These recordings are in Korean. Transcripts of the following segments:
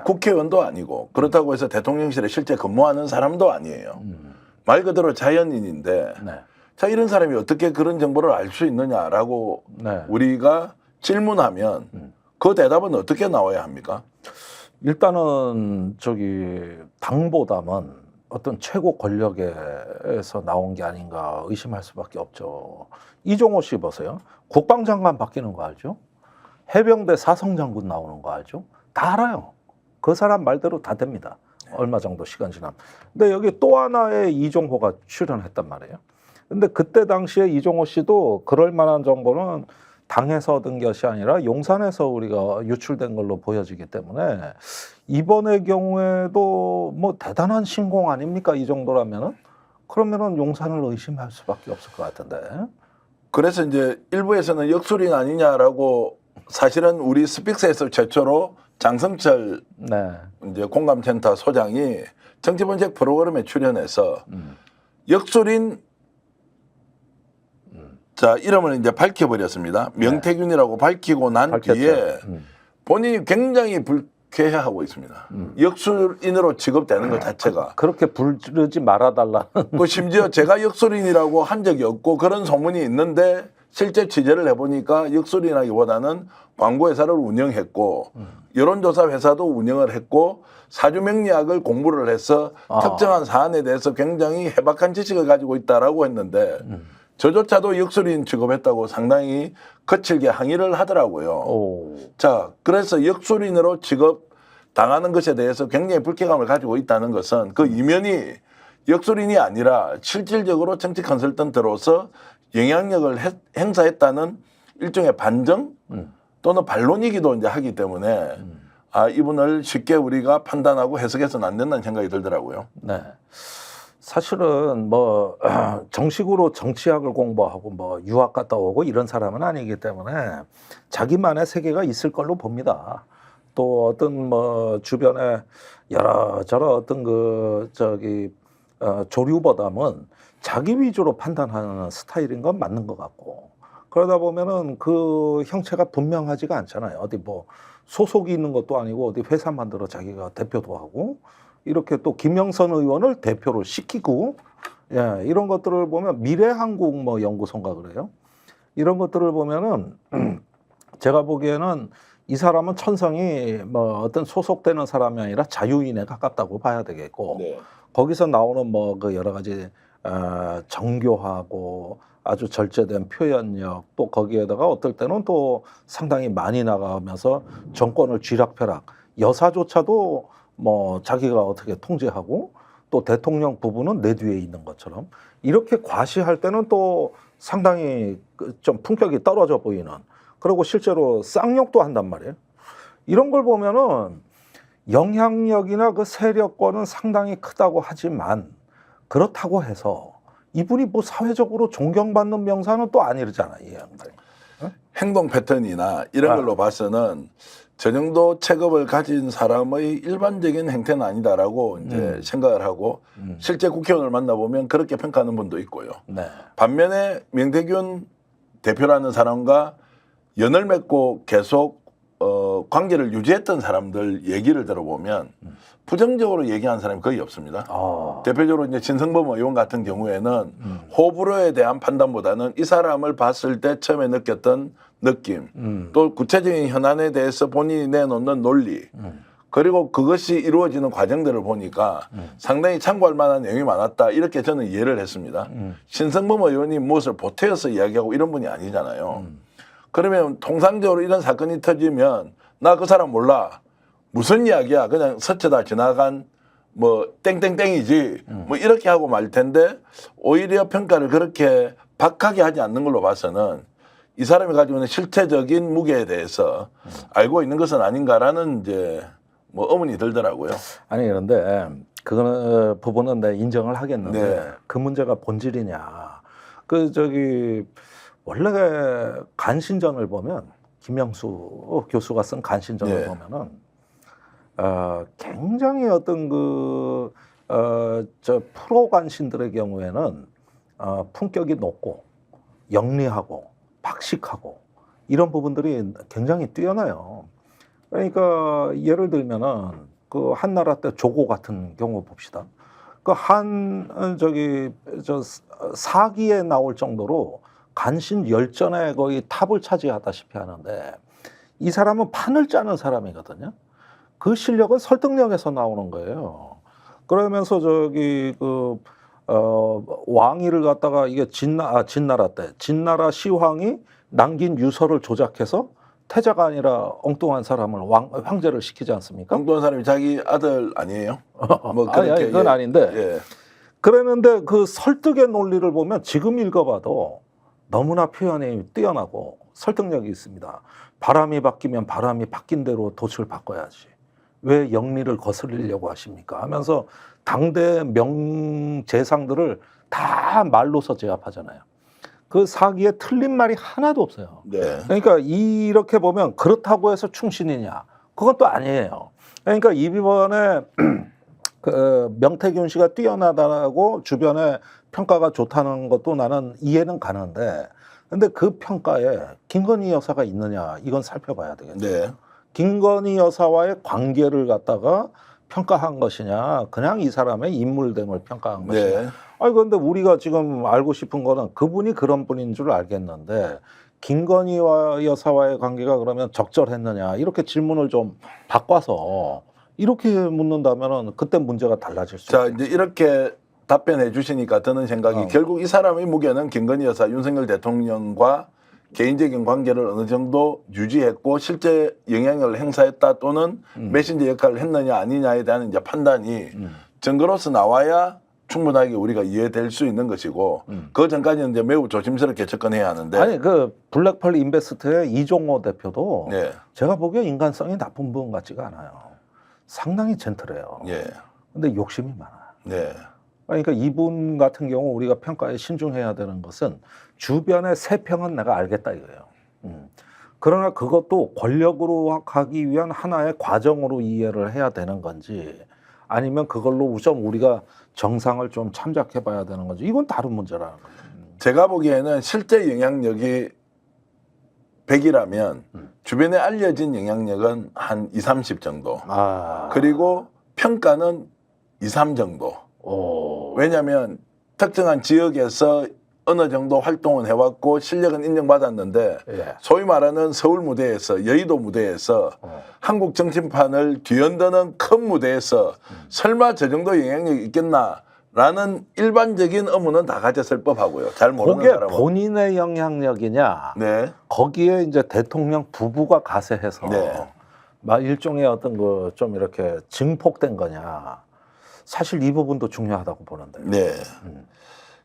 국회의원도 아니고 그렇다고 해서 대통령실에 실제 근무하는 사람도 아니에요. 말 그대로 자연인인데 네. 자 이런 사람이 어떻게 그런 정보를 알 수 있느냐라고 네. 우리가 질문하면 그 대답은 어떻게 나와야 합니까? 일단은 저기 당보다는 어떤 최고 권력에서 나온 게 아닌가 의심할 수밖에 없죠. 이종호 씨 보세요. 국방장관 바뀌는 거 알죠? 해병대 사성장군 나오는 거 알죠? 다 알아요. 그 사람 말대로 다 됩니다. 얼마 정도 시간 지나면. 근데 여기 또 하나의 이종호가 출연했단 말이에요. 근데 그때 당시에 이종호 씨도 그럴 만한 정보는 당에서 얻은 것이 아니라 용산에서 우리가 유출된 걸로 보여지기 때문에 이번의 경우에도 뭐 대단한 신공 아닙니까? 이 정도라면은 그러면은 용산을 의심할 수밖에 없을 것 같은데. 그래서 이제 일부에서는 역술인 아니냐라고 사실은 우리 스픽스에서 최초로 장성철 네. 이제 공감센터 소장이 정치본색 프로그램에 출연해서 역술인 자 이름을 이제 밝혀버렸습니다. 명태균이라고 밝히고 난 밝혔죠. 뒤에 본인이 굉장히 불쾌해하고 있습니다. 역술인으로 취급되는 것 자체가. 그렇게 부르지 말아달라. 그 심지어 제가 역술인이라고 한 적이 없고 그런 소문이 있는데 실제 취재를 해보니까 역술인하기보다는 광고회사를 운영했고 여론조사 회사도 운영을 했고 사주명리학을 공부를 해서 특정한 사안에 대해서 굉장히 해박한 지식을 가지고 있다라고 했는데 저조차도 역술인 취급했다고 상당히 거칠게 항의를 하더라고요. 오. 자, 그래서 역술인으로 취급 당하는 것에 대해서 굉장히 불쾌감을 가지고 있다는 것은 그 이면이 역술인이 아니라 실질적으로 정치 컨설턴트로서 영향력을 행사했다는 일종의 반증 또는 반론이기도 이제 하기 때문에 아, 이분을 쉽게 우리가 판단하고 해석해서는 안 된다는 생각이 들더라고요. 네. 사실은 뭐 정식으로 정치학을 공부하고 뭐 유학 갔다 오고 이런 사람은 아니기 때문에 자기만의 세계가 있을 걸로 봅니다. 또 어떤 뭐 주변에 여러저러 어떤 그 저기 조류보다는 자기 위주로 판단하는 스타일인 건 맞는 것 같고 그러다 보면은 그 형체가 분명하지가 않잖아요. 어디 뭐 소속이 있는 것도 아니고 어디 회사 만들어 자기가 대표도 하고 이렇게 또 김영선 의원을 대표로 시키고 예, 이런 것들을 보면 미래한국 뭐 연구소인가 그래요. 이런 것들을 보면은 제가 보기에는 이 사람은 천성이 뭐 어떤 소속되는 사람이 아니라 자유인에 가깝다고 봐야 되겠고 네. 거기서 나오는 뭐 그 여러 가지 정교하고 아주 절제된 표현력 또 거기에다가 어떨 때는 또 상당히 많이 나가면서 정권을 쥐락펴락 여사조차도 뭐 자기가 어떻게 통제하고 또 대통령 부부는 내 뒤에 있는 것처럼 이렇게 과시할 때는 또 상당히 좀 품격이 떨어져 보이는 그리고 실제로 쌍욕도 한단 말이에요. 이런 걸 보면은 영향력이나 그 세력권은 상당히 크다고 하지만 그렇다고 해서 이분이 뭐 사회적으로 존경받는 명사는 또 아니잖아요. 이 양반이. 행동 패턴이나 이런 걸로 봐서는 저 정도 체급을 가진 사람의 일반적인 행태는 아니다라고 이제 생각을 하고 실제 국회의원을 만나보면 그렇게 평가하는 분도 있고요. 네. 반면에 명태균 대표라는 사람과 연을 맺고 계속 관계를 유지했던 사람들 얘기를 들어보면 부정적으로 얘기하는 사람이 거의 없습니다. 대표적으로 이제 진성범 의원 같은 경우에는 호불호에 대한 판단보다는 이 사람을 봤을 때 처음에 느꼈던 느낌, 또 구체적인 현안에 대해서 본인이 내놓는 논리, 그리고 그것이 이루어지는 과정들을 보니까 상당히 참고할 만한 내용이 많았다. 이렇게 저는 이해를 했습니다. 신성범 의원이 무엇을 보태어서 이야기하고 이런 분이 아니잖아요. 그러면 통상적으로 이런 사건이 터지면 나 그 사람 몰라. 무슨 이야기야. 그냥 스쳐다 지나간 뭐 땡땡땡이지. 뭐 이렇게 하고 말 텐데 오히려 평가를 그렇게 박하게 하지 않는 걸로 봐서는 이 사람이 가지고 있는 실체적인 무게에 대해서 알고 있는 것은 아닌가라는 이제 뭐 의문이 들더라고요. 아니 그런데 그거는 부분은 내가 인정을 하겠는데 네. 그 문제가 본질이냐. 그 저기 원래 간신전을 보면 김영수 교수가 쓴 간신전을 네. 보면은 굉장히 어떤 저 프로 간신들의 경우에는 품격이 높고 영리하고 박식하고 이런 부분들이 굉장히 뛰어나요. 그러니까 예를 들면은 그 한나라 때 조고 같은 경우 봅시다. 그 사기에 나올 정도로 간신 열전에 거의 탑을 차지하다시피 하는데 이 사람은 판을 짜는 사람이거든요. 그 실력은 설득력에서 나오는 거예요. 그러면서 왕위를 갖다가 이게 진나라 때 진나라 시황이 남긴 유서를 조작해서 태자가 아니라 엉뚱한 사람을 황제를 시키지 않습니까? 엉뚱한 사람이 자기 아들 아니에요? 뭐 아니, 그건 아닌데. 예. 그랬는데 그 설득의 논리를 보면 지금 읽어봐도 너무나 표현이 뛰어나고 설득력이 있습니다. 바람이 바뀌면 바람이 바뀐 대로 돛을 바꿔야지. 왜 영리를 거스르려고 하십니까? 하면서 당대 명재상들을 다 말로서 제압하잖아요. 그 사기에 틀린 말이 하나도 없어요. 네. 그러니까 이렇게 보면 그렇다고 해서 충신이냐? 그건 또 아니에요. 그러니까 이번에 그 명태균 씨가 뛰어나다고 주변에 평가가 좋다는 것도 나는 이해는 가는데, 근데 그 평가에 김건희 여사가 있느냐? 이건 살펴봐야 되겠죠. 네. 김건희 여사와의 관계를 갖다가 평가한 것이냐, 그냥 이 사람의 인물됨을 평가한 것이냐. 네. 아니 그런데 우리가 지금 알고 싶은 거는 그분이 그런 분인 줄 알겠는데 김건희 여사와의 관계가 그러면 적절했느냐, 이렇게 질문을 좀 바꿔서 이렇게 묻는다면은 그때 문제가 달라질 수 자, 있어요. 이제 이렇게 답변해 주시니까 드는 생각이 결국 이 사람의 무게는 김건희 여사, 윤석열 대통령과 개인적인 관계를 어느 정도 유지했고 실제 영향력을 행사했다 또는 메신저 역할을 했느냐 아니냐에 대한 이제 판단이 증거로서 나와야 충분하게 우리가 이해될 수 있는 것이고 그 전까지는 이제 매우 조심스럽게 접근해야 하는데. 아니 그 블랙펄 인베스트의 이종호 대표도 네. 제가 보기에 인간성이 나쁜 분 같지가 않아요. 상당히 젠틀해요. 예. 근데 욕심이 많아요. 네. 그러니까 이분 같은 경우 우리가 평가에 신중해야 되는 것은 주변의 세평은 내가 알겠다 이거예요. 그러나 그것도 권력으로 가기 위한 하나의 과정으로 이해를 해야 되는 건지 아니면 그걸로 좀 우리가 정상을 좀 참작해 봐야 되는 건지, 이건 다른 문제라는 거예요. 제가 보기에는 실제 영향력이 100이라면 주변에 알려진 영향력은 한 2, 30 정도. 그리고 평가는 2, 3 정도. 왜냐하면 특정한 지역에서 어느 정도 활동은 해왔고 실력은 인정받았는데 예. 소위 말하는 서울 무대에서 여의도 무대에서 한국 정치판을 뒤흔드는 큰 무대에서 설마 저 정도 영향력이 있겠나라는 일반적인 의문은 다 가졌을 법하고요. 잘 모르는 그게 사람은. 본인의 영향력이냐, 네. 거기에 이제 대통령 부부가 가세해서 네. 막 일종의 어떤 그 좀 이렇게 증폭된 거냐, 사실 이 부분도 중요하다고 보는데. 네.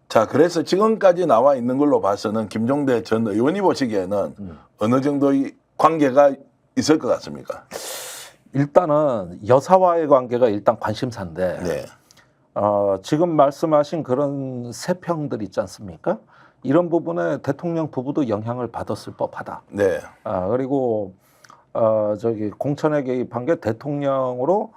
자, 그래서 지금까지 나와 있는 걸로 봐서는 김종대 전 의원이 보시기에는 어느 정도의 관계가 있을 것 같습니까? 일단은 여사와의 관계가 일단 관심사인데, 네. 지금 말씀하신 그런 세평들 있지 않습니까? 이런 부분에 대통령 부부도 영향을 받았을 법하다. 네. 그리고 공천에 개입한 게 대통령으로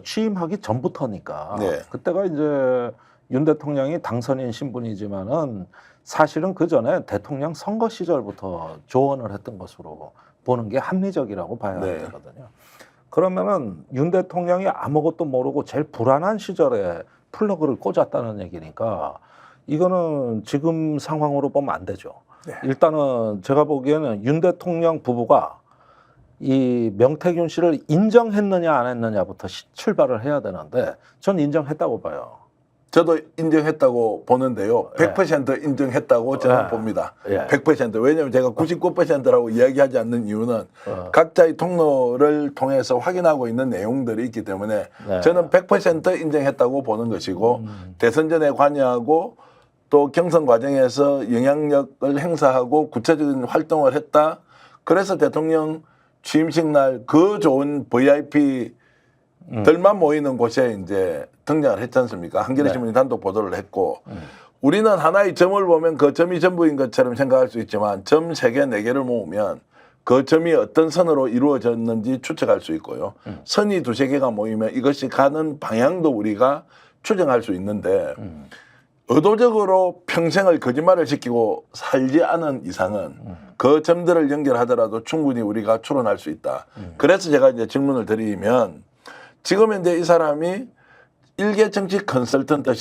취임하기 전부터니까. 네. 그때가 이제 윤 대통령이 당선인 신분이지만은 사실은 그 전에 대통령 선거 시절부터 조언을 했던 것으로 보는 게 합리적이라고 봐야 네. 되거든요. 그러면은 윤 대통령이 아무것도 모르고 제일 불안한 시절에 플러그를 꽂았다는 얘기니까 이거는 지금 상황으로 보면 안 되죠. 네. 일단은 제가 보기에는 윤 대통령 부부가 이 명태균 씨를 인정했느냐 안 했느냐부터 출발을 해야 되는데 전 인정했다고 봐요. 저도 인정했다고 보는데요. 100% 인정했다고 저는 예. 봅니다. 예. 100%. 왜냐하면 제가 99%라고 이야기하지 않는 이유는 각자의 통로를 통해서 확인하고 있는 내용들이 있기 때문에 네. 저는 100% 인정했다고 보는 것이고 대선 전에 관여하고 또 경선 과정에서 영향력을 행사하고 구체적인 활동을 했다. 그래서 대통령 취임식 날 그 좋은 VIP들만 모이는 곳에 이제 등장을 했지 않습니까? 한겨레 신문이 단독 보도를 했고 우리는 하나의 점을 보면 그 점이 전부인 것처럼 생각할 수 있지만 점 3개, 4개를 모으면 그 점이 어떤 선으로 이루어졌는지 추측할 수 있고요. 선이 2, 3개가 모이면 이것이 가는 방향도 우리가 추정할 수 있는데 의도적으로 평생을 거짓말을 시키고 살지 않은 이상은 그 점들을 연결하더라도 충분히 우리가 추론할 수 있다. 그래서 제가 이제 질문을 드리면 지금 현재 이 사람이 일개 정치 컨설턴트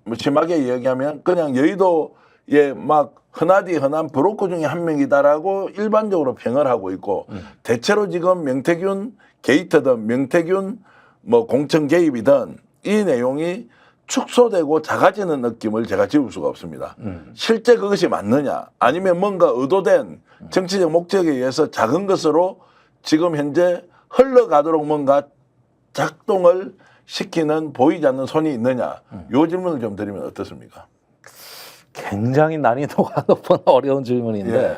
뭐 심하게 얘기하면 그냥 여의도에 막 흔하디 흔한 브로커 중에 한 명이다라고 일반적으로 평을 하고 있고 대체로 지금 명태균 게이트든 명태균 뭐 공천 개입이든 이 내용이 축소되고 작아지는 느낌을 제가 지울 수가 없습니다. 실제 그것이 맞느냐 아니면 뭔가 의도된 정치적 목적에 의해서 작은 것으로 지금 현재 흘러가도록 뭔가 작동을 시키는 보이지 않는 손이 있느냐 이 질문을 좀 드리면 어떻습니까? 굉장히 난이도가 높은 어려운 질문인데 예.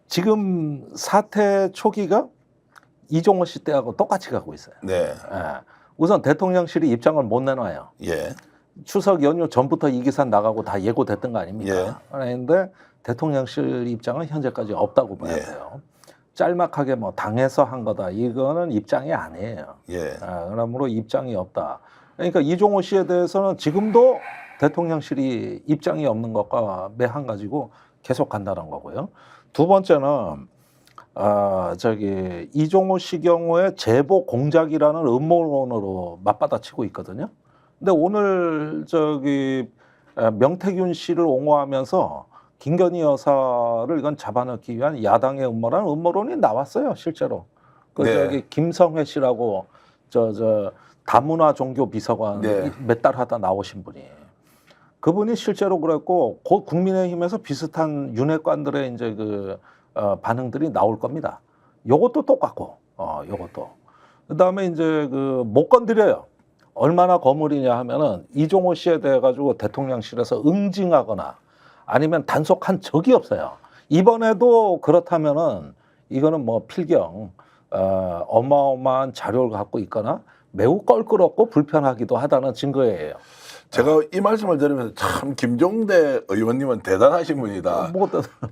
지금 사태 초기가 이종호 씨 때하고 똑같이 가고 있어요. 네. 예. 우선 대통령실이 입장을 못 내놔요. 예. 추석 연휴 전부터 이 기사 나가고 다 예고됐던 거 아닙니까? 그런데 대통령실 입장은 현재까지 없다고 봐야 예. 돼요. 짤막하게 뭐 당해서 한 거다. 이거는 입장이 아니에요. 예. 그러므로 입장이 없다. 그러니까 이종호 씨에 대해서는 지금도 대통령실이 입장이 없는 것과 매한 가지고 계속 간다는 거고요. 두 번째는 이종호 씨 경우에 제보 공작이라는 음모론으로 맞받아치고 있거든요. 근데 오늘 명태균 씨를 옹호하면서 김건희 여사를 이건 잡아넣기 위한 야당의 음모라는 음모론이 나왔어요, 실제로. 네. 김성회 씨라고 다문화 종교 비서관 네. 몇 달 하다 나오신 분이. 그분이 실제로 그랬고 곧 국민의힘에서 비슷한 윤핵관들의 이제 반응들이 나올 겁니다. 요것도 똑같고, 요것도. 그다음에 이제 못 건드려요. 얼마나 거물이냐 하면은 이종호 씨에 대해 가지고 대통령실에서 응징하거나 아니면 단속한 적이 없어요. 이번에도 그렇다면은 이거는 뭐 필경 어마어마한 자료를 갖고 있거나 매우 껄끄럽고 불편하기도 하다는 증거예요. 제가 이 말씀을 들으면서 참 김종대 의원님은 대단하신 분이다.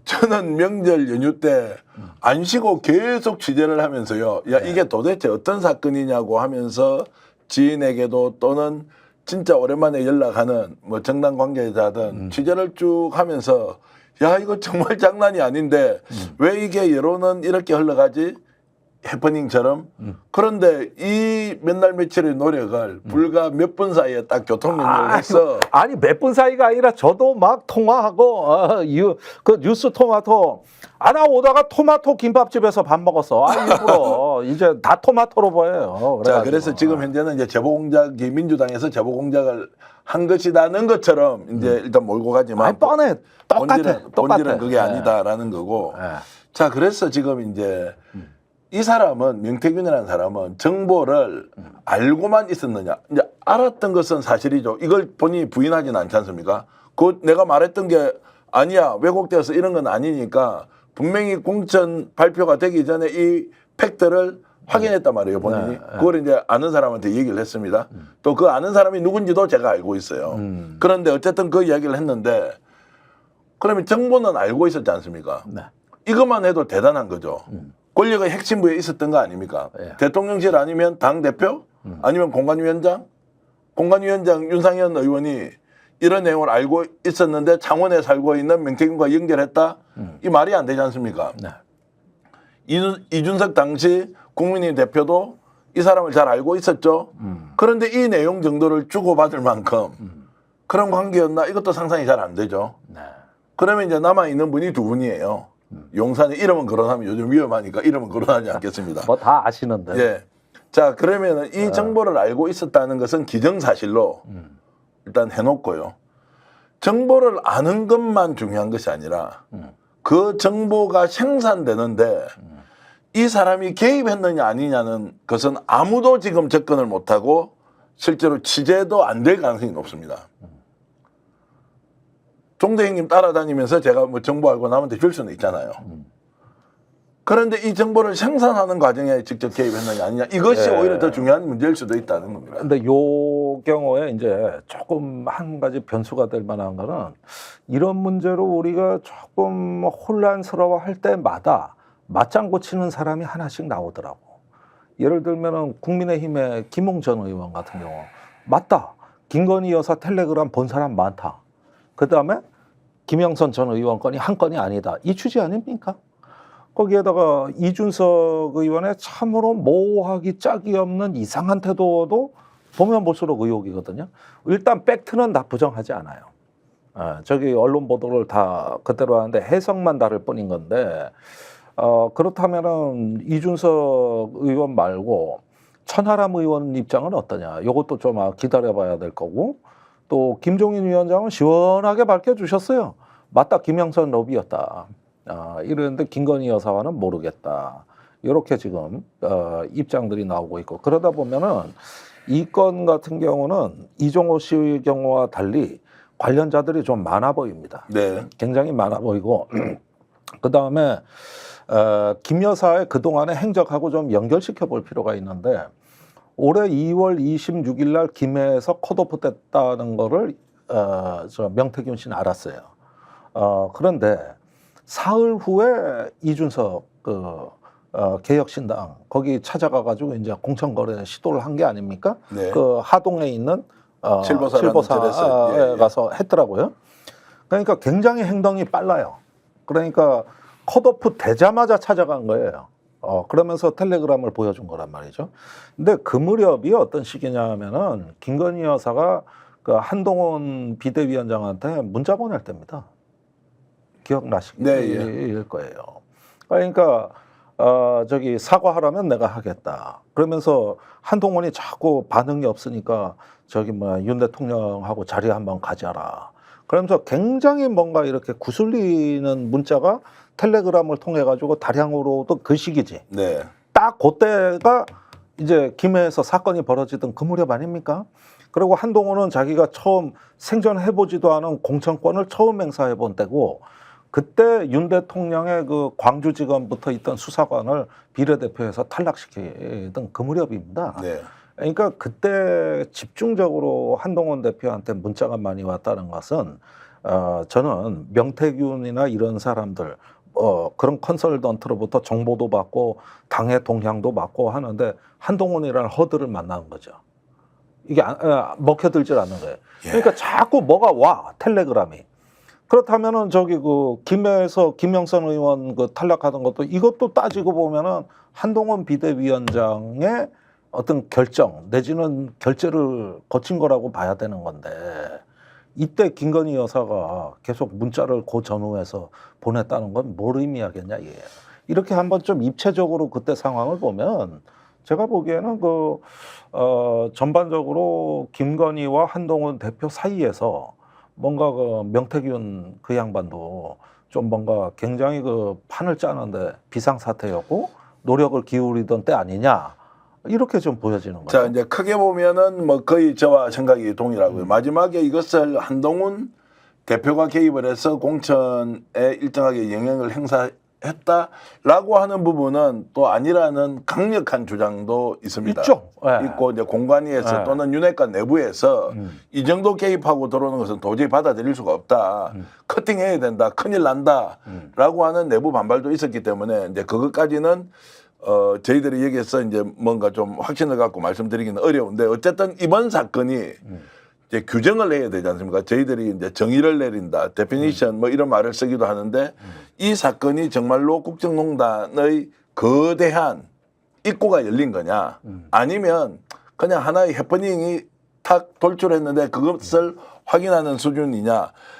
저는 명절 연휴 때 안 쉬고 계속 취재를 하면서요. 야 이게 도대체 어떤 사건이냐고 하면서 지인에게도 또는 진짜 오랜만에 연락하는 뭐 정당 관계자든 취재를 쭉 하면서 야 이거 정말 장난이 아닌데 왜 이게 여론은 이렇게 흘러가지? 해퍼닝처럼. 그런데 이 몇 날 며칠의 노력을 불과 몇 분 사이에 딱 교통 연결해서 아니 몇 분 사이가 아니라 저도 막 통화하고 그 뉴스 토마토 나 오다가 토마토 김밥집에서 밥 먹었어. 일부러 이제 다 토마토로 보여요. 자 그래서 지금 현재는 이제 제보 공작이 민주당에서 제보 공작을 한 것이다는 것처럼 이제 일단 몰고 가지만 뻔해. 똑같아. 본질은 그게 아니다라는 거고. 자 그래서 지금 이제 이 사람은 명태균이라는 사람은 정보를 알고만 있었느냐? 이제 알았던 것은 사실이죠. 이걸 본인이 부인하지는 않지 않습니까? 그 내가 말했던 게 아니야 왜곡되어서 이런 건 아니니까 분명히 공천 발표가 되기 전에 이 팩트를 확인했단 말이에요 본인이. 그걸 이제 아는 사람한테 얘기를 했습니다. 또 그 아는 사람이 누군지도 제가 알고 있어요. 그런데 어쨌든 그 이야기를 했는데 그러면 정보는 알고 있었지 않습니까? 이것만 해도 대단한 거죠. 권력의 핵심부에 있었던 거 아닙니까? 대통령실 아니면 당대표? 아니면 공관위원장? 공관위원장 윤상현 의원이 이런 내용을 알고 있었는데 창원에 살고 있는 명태균과 연결했다? 이 말이 안 되지 않습니까? 이준석 당시 국민의힘 대표도 이 사람을 잘 알고 있었죠. 그런데 이 내용 정도를 주고받을 만큼 그런 관계였나? 이것도 상상이 잘 안 되죠. 그러면 이제 남아있는 분이 두 분이에요. 용산에 이름은 거론하면 요즘 위험하니까 이름은 거론하지 않겠습니다. 뭐 다 아시는데. 예. 자 그러면 이 정보를 알고 있었다는 것은 기정사실로 일단 해놓고요. 정보를 아는 것만 중요한 것이 아니라 그 정보가 생산되는데 이 사람이 개입했느냐 아니냐는 것은 아무도 지금 접근을 못하고 실제로 취재도 안 될 가능성이 높습니다. 종대행님 따라다니면서 제가 뭐 정보 알고 남한테 줄 수는 있잖아요. 그런데 이 정보를 생산하는 과정에 직접 개입했느냐 아니냐 이것이 오히려 더 중요한 문제일 수도 있다는 겁니다. 근데 요 경우에 이제 조금 한 가지 변수가 될 만한 거는 이런 문제로 우리가 조금 혼란스러워 할 때마다 맞장구 치는 사람이 하나씩 나오더라고. 예를 들면은 국민의힘의 김웅 전 의원 같은 경우 맞다. 김건희 여사 텔레그램 본 사람 많다. 그다음에 김영선 전 의원 건이 한 건이 아니다. 이 취지 아닙니까? 거기에다가 이준석 의원의 참으로 모호하기 짝이 없는 이상한 태도도 보면 볼수록 의혹이거든요. 일단 팩트는 다 부정하지 않아요. 저기 언론 보도를 다 그대로 하는데 해석만 다를 뿐인 건데 그렇다면은 이준석 의원 말고 천하람 의원 입장은 어떠냐? 이것도 좀 기다려봐야 될 거고 또 김종인 위원장은 시원하게 밝혀주셨어요. 맞다, 김영선 로비였다. 이러는데 김건희 여사와는 모르겠다. 이렇게 지금 입장들이 나오고 있고 그러다 보면은 이 건 같은 경우는 이종호 씨 경우와 달리 관련자들이 좀 많아 보입니다. 네. 굉장히 많아 보이고 그 다음에 김 여사의 그동안의 행적하고 좀 연결시켜 볼 필요가 있는데 올해 2월 26일 날 김해에서 컷오프 됐다는 거를 저 명태균 씨는 알았어요. 그런데 사흘 후에 이준석 개혁신당 거기 찾아가가지고 이제 공천거래 시도를 한 게 아닙니까? 네. 그 하동에 있는 칠보사에 가서 했더라고요. 그러니까 굉장히 행동이 빨라요. 그러니까 컷오프 되자마자 찾아간 거예요. 그러면서 텔레그램을 보여준 거란 말이죠. 근데 그 무렵이 어떤 시기냐면은 김건희 여사가 그 한동훈 비대위원장한테 문자 보낼 때입니다. 기억나실 네, 거예요. 그러니까 저기 사과하라면 내가 하겠다. 그러면서 한동훈이 자꾸 반응이 없으니까 저기 윤 대통령하고 자리 한번 가져라. 그러면서 굉장히 뭔가 이렇게 구슬리는 문자가 텔레그램을 통해 가지고 다량으로도 그 시기지. 네. 딱 그때가 이제 김해에서 사건이 벌어지던 그 무렵 아닙니까? 그리고 한동훈은 자기가 처음 생전해보지도 않은 공천권을 처음 행사해본 때고 그때 윤 대통령의 그 광주지검부터 있던 수사관을 비례대표에서 탈락시키던 그 무렵입니다. 네. 그러니까 그때 집중적으로 한동훈 대표한테 문자가 많이 왔다는 것은 저는 명태균이나 이런 사람들 그런 컨설턴트로부터 정보도 받고 당의 동향도 받고 하는데 한동훈이라는 허들을 만나는 거죠. 이게 먹혀들질 않는 거예요. 그러니까 자꾸 뭐가 와 텔레그램이. 그렇다면은 저기 그 김해에서 김영선 의원 그 탈락하던 것도 이것도 따지고 보면은 한동훈 비대위원장의 어떤 결정 내지는 결재를 거친 거라고 봐야 되는 건데 이때 김건희 여사가 계속 문자를 그 전후에서 보냈다는 건 뭘 의미하겠냐 이게. 이렇게 한번 좀 입체적으로 그때 상황을 보면 제가 보기에는 전반적으로 김건희와 한동훈 대표 사이에서 뭔가 명태균 그 양반도 좀 뭔가 굉장히 판을 짜는데 비상사태였고 노력을 기울이던 때 아니냐 이렇게 좀 보여지는 거죠. 자, 이제 크게 보면은 거의 저와 생각이 동일하고요. 마지막에 이것을 한동훈 대표가 개입을 해서 공천에 일정하게 영향을 행사했다라고 하는 부분은 또 아니라는 강력한 주장도 있습니다. 있죠. 네. 있고 이제 공관위에서 네. 또는 윤핵관 내부에서 이 정도 개입하고 들어오는 것은 도저히 받아들일 수가 없다. 커팅해야 된다. 큰일 난다라고 하는 내부 반발도 있었기 때문에 이제 그것까지는 저희들이 여기에서 이제 뭔가 좀 확신을 갖고 말씀드리기는 어려운데 어쨌든 이번 사건이 이제 규정을 내야 되지 않습니까? 저희들이 이제 정의를 내린다, 데피니션 이런 말을 쓰기도 하는데 이 사건이 정말로 국정농단의 거대한 입구가 열린 거냐, 아니면 그냥 하나의 해퍼닝이 탁 돌출했는데 그것을 확인하는 수준이냐.